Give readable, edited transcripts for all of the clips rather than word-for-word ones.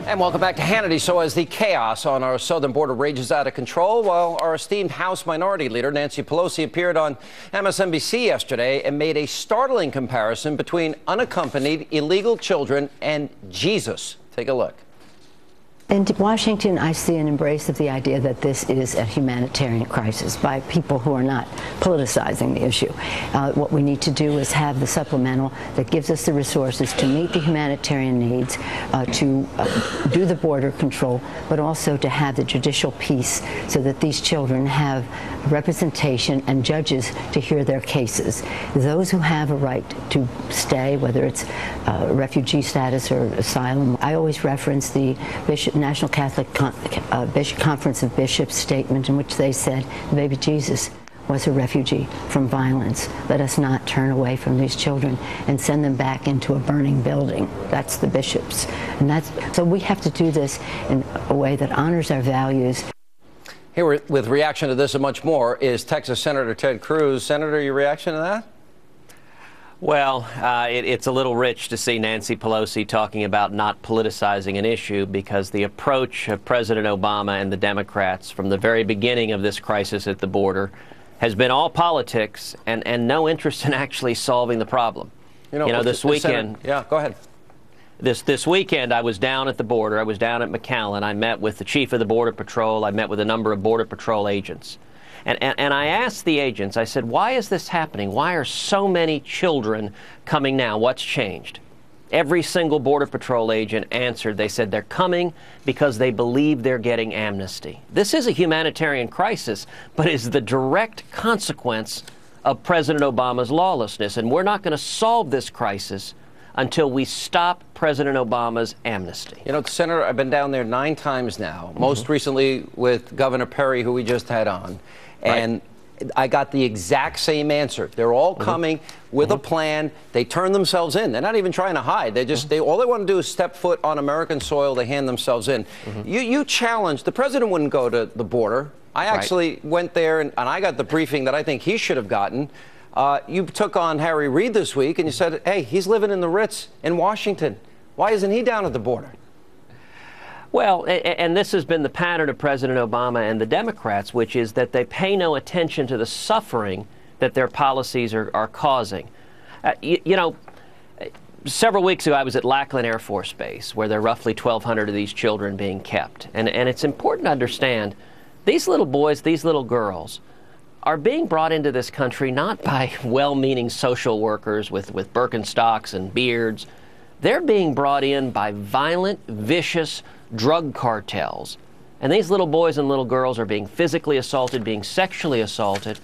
And welcome back to Hannity. So as the chaos on our southern border rages out of control, well, our esteemed House Minority Leader Nancy Pelosi appeared on MSNBC yesterday and made a startling comparison between unaccompanied illegal children and Jesus. Take a look. In Washington, I see an embrace of the idea that this is a humanitarian crisis by people who are not politicizing the issue. What we need to do is have the supplemental that gives us the resources to meet the humanitarian needs, to do the border control, but also to have the judicial peace so that these children have representation and judges to hear their cases. Those who have a right to stay, whether it's refugee status or asylum. I always reference the National Catholic Conference of Bishops statement in which they said the baby Jesus was a refugee from violence. Let us not turn away from these children and send them back into a burning building. That's the bishops. And so we have to do this in a way that honors our values. Here with reaction to this and much more is Texas Senator Ted Cruz. Senator, your reaction to that? Well, it's a little rich to see Nancy Pelosi talking about not politicizing an issue, because the approach of President Obama and the Democrats from the very beginning of this crisis at the border has been all politics and no interest in actually solving the problem. You know, this weekend. Yeah, go ahead. This weekend, I was down at the border. I was down at McAllen. I met with the chief of the Border Patrol. I met with a number of Border Patrol agents. And I asked the agents, I said, why is this happening? Why are so many children coming now? What's changed? Every single Border Patrol agent answered. They said they're coming because they believe they're getting amnesty. This is a humanitarian crisis, but is the direct consequence of President Obama's lawlessness. And we're not going to solve this crisis until we stop President Obama's amnesty. You know, Senator, I've been down there 9 times now, most recently with Governor Perry, who we just had on. And I got the exact same answer. They're all coming with a plan. They turn themselves in. They're not even trying to hide. They just, all they want to do is step foot on American soil. They hand themselves in. You challenged, the president wouldn't go to the border. I actually went there and I got the briefing that I think he should have gotten. You took on Harry Reid this week and you said, hey, he's living in the Ritz in Washington. Why isn't he down at the border? Well, and this has been the pattern of President Obama and the Democrats, which is that they pay no attention to the suffering that their policies are causing. You know, several weeks ago, I was at Lackland Air Force Base, where there are roughly 1,200 of these children being kept. And it's important to understand, these little boys, these little girls, are being brought into this country not by well-meaning social workers with Birkenstocks and beards. They're being brought in by violent, vicious drug cartels. And these little boys and little girls are being physically assaulted, being sexually assaulted.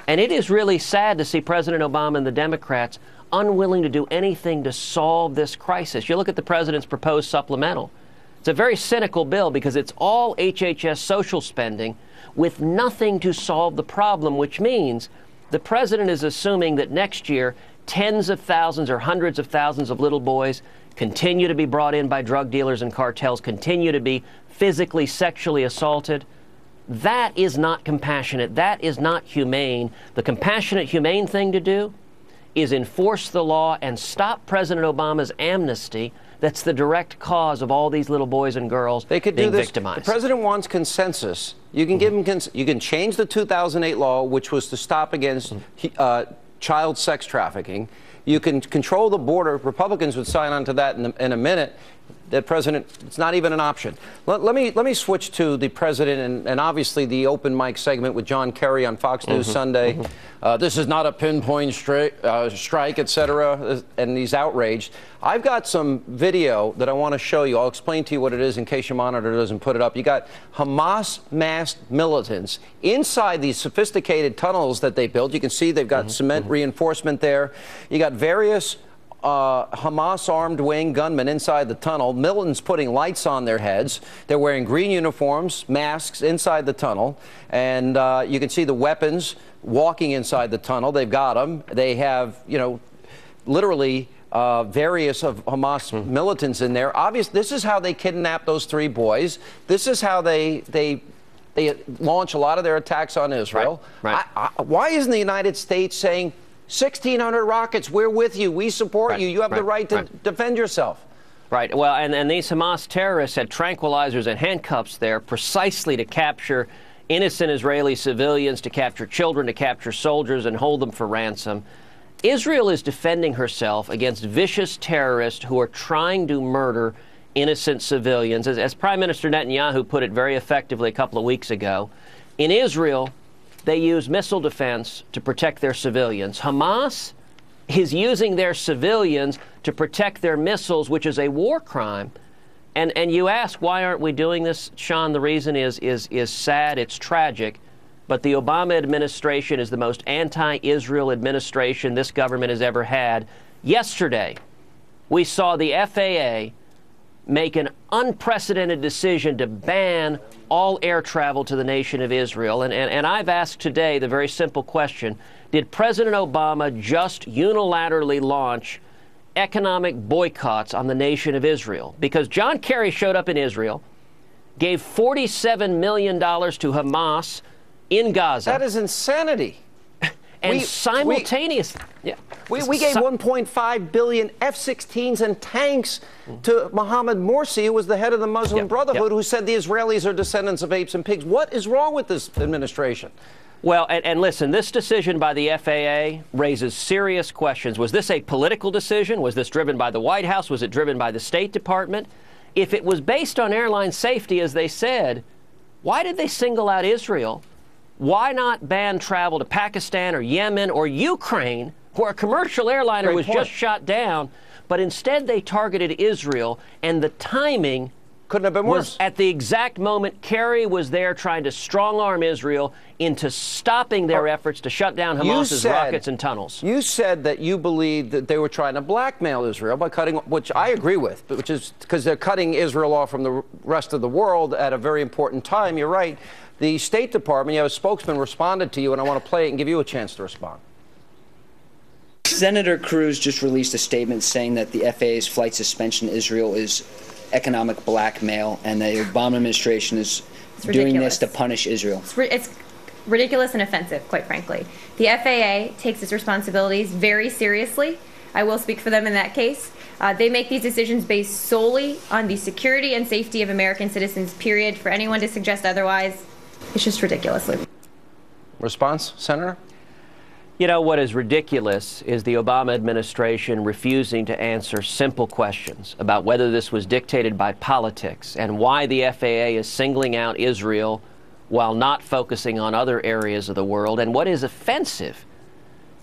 And it is really sad to see President Obama and the Democrats unwilling to do anything to solve this crisis. You look at the president's proposed supplemental. It's a very cynical bill because it's all HHS social spending with nothing to solve the problem, which means the president is assuming that next year tens of thousands or hundreds of thousands of little boys continue to be brought in by drug dealers and cartels, continue to be physically, sexually assaulted. That is not compassionate. That is not humane. The compassionate, humane thing to do is enforce the law and stop President Obama's amnesty. That's the direct cause of all these little boys and girls being victimized. The president wants consensus. You can give him you can change the 2008 law, which was to stop against child sex trafficking. You can control the border. Republicans would sign on to that in a minute. The president, it's not even an option. Let me switch to the president and obviously the open mic segment with John Kerry on Fox News Sunday. This is not a pinpoint strike, et cetera, and he's outraged. I've got some video that I want to show you. I'll explain to you what it is in case your monitor doesn't put it up. You got Hamas masked militants inside these sophisticated tunnels that they built. You can see they've got cement reinforcement there. You got various Hamas armed wing gunmen inside the tunnel. Militants putting lights on their heads. They're wearing green uniforms, masks inside the tunnel. And you can see the weapons walking inside the tunnel. They've got them. They have, you know, literally various of Hamas militants in there. Obviously, this is how they kidnap those 3 boys. This is how they launch a lot of their attacks on Israel. Why isn't the United States saying, 1,600 rockets, we're with you, we support you, you have the right to defend yourself? Right. Well, and these Hamas terrorists had tranquilizers and handcuffs there precisely to capture innocent Israeli civilians, to capture children, to capture soldiers, and hold them for ransom. Israel is defending herself against vicious terrorists who are trying to murder innocent civilians. As Prime Minister Netanyahu put it very effectively a couple of weeks ago, in Israel, they use missile defense to protect their civilians. Hamas is using their civilians to protect their missiles, which is a war crime. And you ask, why aren't we doing this, Sean? The reason is sad, it's tragic. But the Obama administration is the most anti-Israel administration this government has ever had. Yesterday, we saw the FAA make an unprecedented decision to ban all air travel to the nation of Israel. And I've asked today the very simple question, did President Obama just unilaterally launch economic boycotts on the nation of Israel? Because John Kerry showed up in Israel, gave $47 million to Hamas in Gaza. That is insanity. And simultaneously, we gave 1.5 billion F-16s and tanks to Mohammed Morsi, who was the head of the Muslim Brotherhood, who said the Israelis are descendants of apes and pigs. What is wrong with this administration? Well, and listen, this decision by the FAA raises serious questions. Was this a political decision? Was this driven by the White House? Was it driven by the State Department? If it was based on airline safety, as they said, why did they single out Israel? Why not ban travel to Pakistan or Yemen or Ukraine, where a commercial airliner was just shot down, but instead they targeted Israel, and the timing couldn't have been worse. Was at the exact moment Kerry was there trying to strong-arm Israel into stopping their efforts to shut down Hamas's rockets and tunnels. You said that you believed that they were trying to blackmail Israel by cutting, which I agree with, which is because they're cutting Israel off from the rest of the world at a very important time. You're right. The State Department, you have a spokesman responded to you, and I want to play it and give you a chance to respond. Senator Cruz just released a statement saying that the FAA's flight suspension to Israel is economic blackmail, and the Obama administration is doing this to punish Israel. It's ridiculous and offensive, quite frankly. The FAA takes its responsibilities very seriously. I will speak for them in that case. They make these decisions based solely on the security and safety of American citizens, period. For anyone to suggest otherwise, it's just ridiculous. Response, Senator? You know, what is ridiculous is the Obama administration refusing to answer simple questions about whether this was dictated by politics and why the FAA is singling out Israel while not focusing on other areas of the world. And what is offensive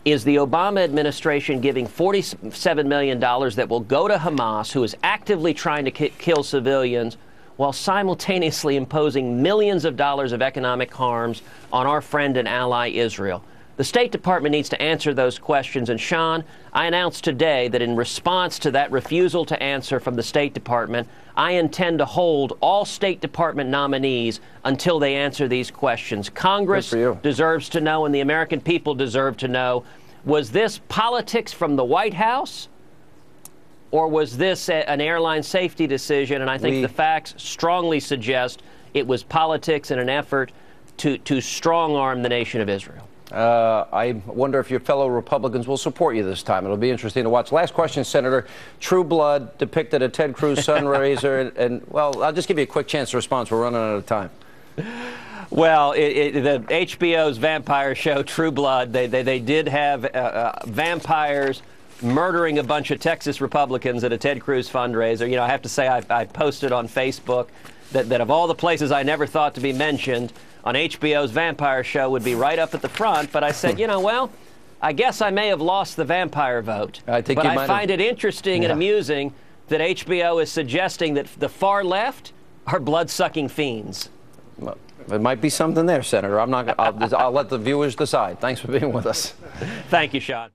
is the Obama administration giving $47 million that will go to Hamas, who is actively trying to kill civilians, while simultaneously imposing millions of dollars of economic harms on our friend and ally Israel. The State Department needs to answer those questions. And Sean, I announced today that in response to that refusal to answer from the State Department, I intend to hold all State Department nominees until they answer these questions. Congress deserves to know, and the American people deserve to know, was this politics from the White House, or was this an airline safety decision? And I think the facts strongly suggest it was politics in an effort to strong-arm the nation of Israel. I wonder if your fellow Republicans will support you this time. It'll be interesting to watch. Last question, Senator. True Blood depicted a Ted Cruz fundraiser, and, well, I'll just give you a quick chance to respond. We're running out of time. Well, the HBO's vampire show, True Blood, they did have vampires murdering a bunch of Texas Republicans at a Ted Cruz fundraiser. You know, I have to say I posted on Facebook that of all the places I never thought to be mentioned on HBO's vampire show would be right up at the front. But I said, you know, well, I guess I may have lost the vampire vote. I find it interesting and amusing that HBO is suggesting that the far left are blood-sucking fiends. Well, there might be something there, Senator. I'll let the viewers decide. Thanks for being with us. Thank you, Sean.